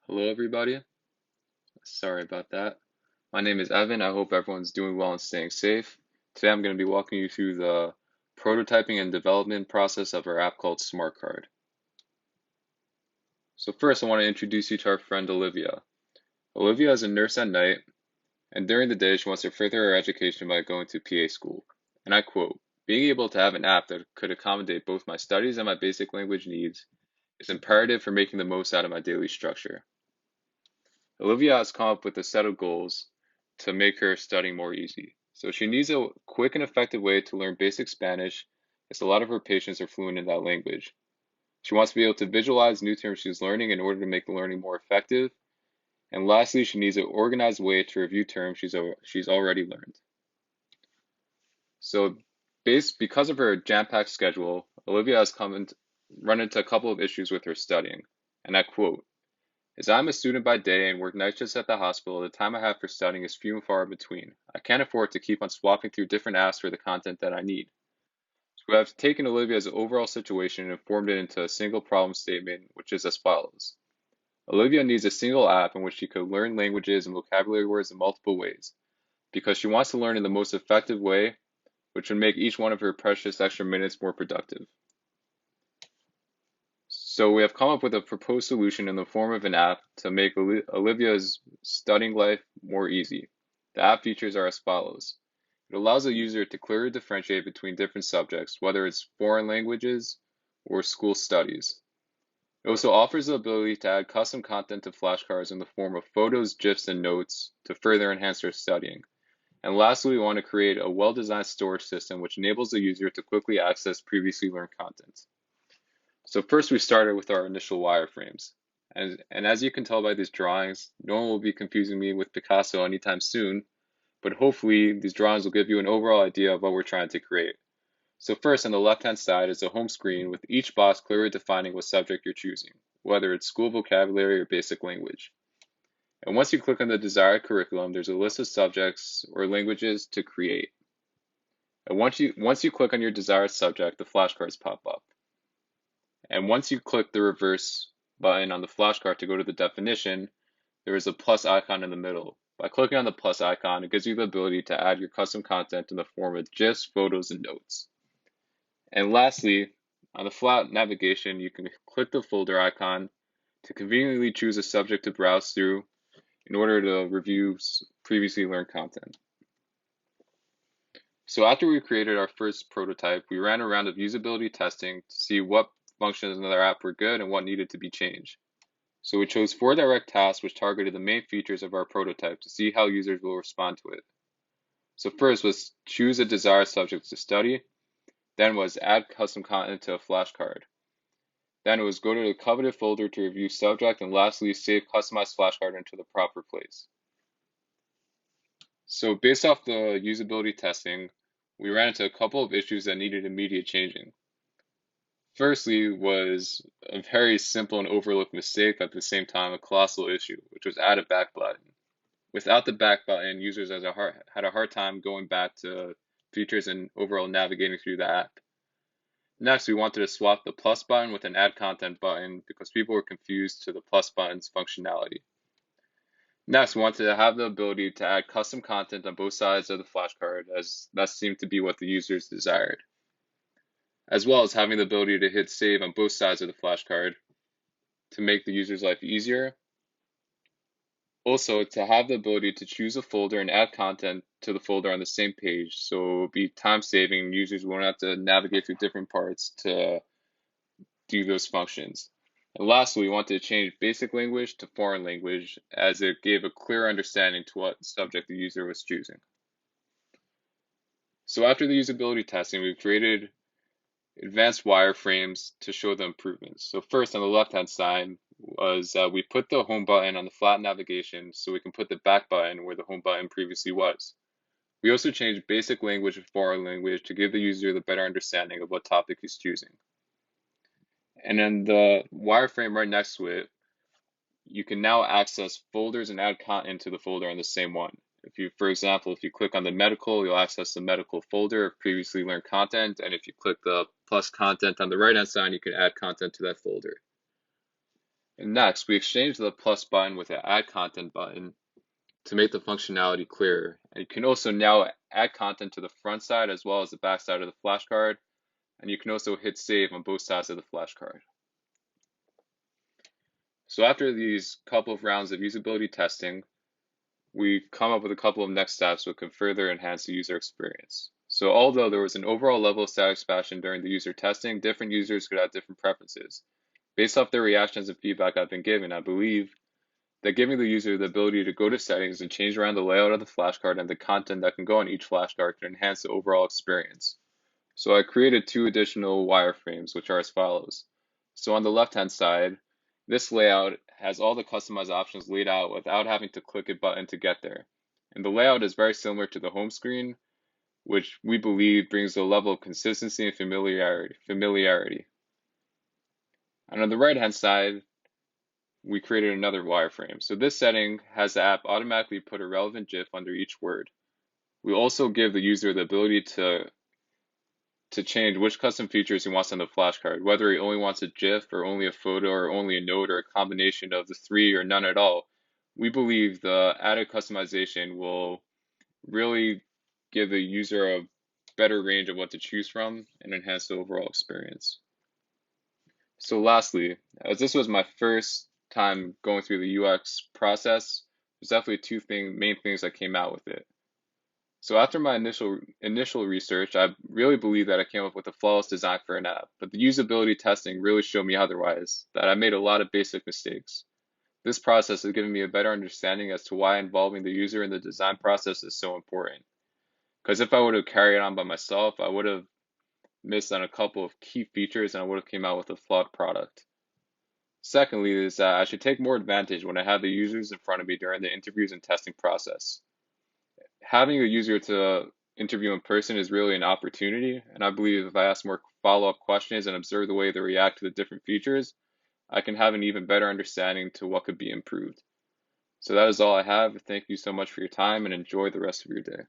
Hello, everybody. Sorry about that. My name is Evan. I hope everyone's doing well and staying safe. Today, I'm going to be walking you through the prototyping and development process of our app called SmartCard. So first, I want to introduce you to our friend Olivia. Olivia is a nurse at night, and during the day, she wants to further her education by going to PA school. And I quote, "Being able to have an app that could accommodate both my studies and my basic language needs is imperative for making the most out of my daily structure." Olivia has come up with a set of goals to make her studying more easy. So she needs a quick and effective way to learn basic Spanish, as a lot of her patients are fluent in that language. She wants to be able to visualize new terms she's learning in order to make the learning more effective. And lastly, she needs an organized way to review terms she's already learned. So, because of her jam-packed schedule, Olivia has run into a couple of issues with her studying. And I quote, "As I'm a student by day and work night shifts at the hospital, the time I have for studying is few and far between. I can't afford to keep on swapping through different apps for the content that I need." So I've taken Olivia's overall situation and formed it into a single problem statement, which is as follows. Olivia needs a single app in which she could learn languages and vocabulary words in multiple ways, because she wants to learn in the most effective way, which would make each one of her precious extra minutes more productive. So we have come up with a proposed solution in the form of an app to make Olivia's studying life more easy. The app features are as follows. It allows a user to clearly differentiate between different subjects, whether it's foreign languages or school studies. It also offers the ability to add custom content to flashcards in the form of photos, GIFs, and notes to further enhance their studying. And lastly, we want to create a well-designed storage system which enables the user to quickly access previously learned content. So first we started with our initial wireframes. And as you can tell by these drawings, no one will be confusing me with Picasso anytime soon, but hopefully these drawings will give you an overall idea of what we're trying to create. So first on the left-hand side is a home screen with each box clearly defining what subject you're choosing, whether it's school vocabulary or basic language. And once you click on the desired curriculum, there's a list of subjects or languages to create. And once you click on your desired subject, the flashcards pop up. And once you click the reverse button on the flashcard to go to the definition, there is a plus icon in the middle. By clicking on the plus icon, it gives you the ability to add your custom content in the form of GIFs, photos, and notes. And lastly, on the flat navigation, you can click the folder icon to conveniently choose a subject to browse through in order to review previously learned content. So after we created our first prototype, we ran a round of usability testing to see what functions in our app were good and what needed to be changed. So we chose 4 direct tasks which targeted the main features of our prototype to see how users will respond to it. So first was choose a desired subject to study, then was add custom content to a flashcard. Then it was go to the coveted folder to review subject, and lastly save customized flashcard into the proper place. So based off the usability testing, we ran into a couple of issues that needed immediate changing. Firstly was a very simple and overlooked mistake, at the same time a colossal issue, which was add a back button. Without the back button, users had a hard time going back to features and overall navigating through the app. Next, we wanted to swap the plus button with an add content button because people were confused to the plus button's functionality. Next, we wanted to have the ability to add custom content on both sides of the flashcard, as that seemed to be what the users desired, as well as having the ability to hit save on both sides of the flashcard to make the user's life easier. Also, to have the ability to choose a folder and add content to the folder on the same page, so it will be time saving. Users won't have to navigate through different parts to do those functions. And lastly, we wanted to change basic language to foreign language, as it gave a clear understanding to what subject the user was choosing. So after the usability testing, we created advanced wireframes to show the improvements. So first on the left-hand side was we put the home button on the flat navigation so we can put the back button where the home button previously was. We also changed basic language and foreign language to give the user the better understanding of what topic he's choosing. And then the wireframe right next to it, you can now access folders and add content to the folder on the same one. If you, for example, if you click on the medical, you'll access the medical folder of previously learned content. And if you click the plus content on the right-hand side, you can add content to that folder. And next, we exchange the plus button with the add content button to make the functionality clearer. And you can also now add content to the front side as well as the back side of the flashcard. And you can also hit save on both sides of the flashcard. So after these couple of rounds of usability testing, we come up with a couple of next steps that can further enhance the user experience. So although there was an overall level of satisfaction during the user testing, different users could have different preferences. Based off their reactions and feedback I've been given, I believe that giving the user the ability to go to settings and change around the layout of the flashcard and the content that can go on each flashcard can enhance the overall experience. So I created two additional wireframes, which are as follows. So on the left-hand side, this layout has all the customized options laid out without having to click a button to get there. And the layout is very similar to the home screen, which we believe brings a level of consistency and familiarity. And on the right-hand side, we created another wireframe. So this setting has the app automatically put a relevant GIF under each word. We also give the user the ability to change which custom features he wants on the flashcard, whether he only wants a GIF or only a photo or only a note or a combination of the three or none at all. We believe the added customization will really give the user a better range of what to choose from and enhance the overall experience. So lastly, as this was my first time going through the UX process, there's definitely main things that came out with it. So after my initial research, I really believe that I came up with a flawless design for an app, but the usability testing really showed me otherwise, that I made a lot of basic mistakes. This process has given me a better understanding as to why involving the user in the design process is so important. Because if I would have carried on by myself, I would have missed on a couple of key features and I would have came out with a flawed product. Secondly, is that I should take more advantage when I have the users in front of me during the interviews and testing process. Having a user to interview in person is really an opportunity, and I believe if I ask more follow-up questions and observe the way they react to the different features, I can have an even better understanding to what could be improved. So that is all I have. Thank you so much for your time and enjoy the rest of your day.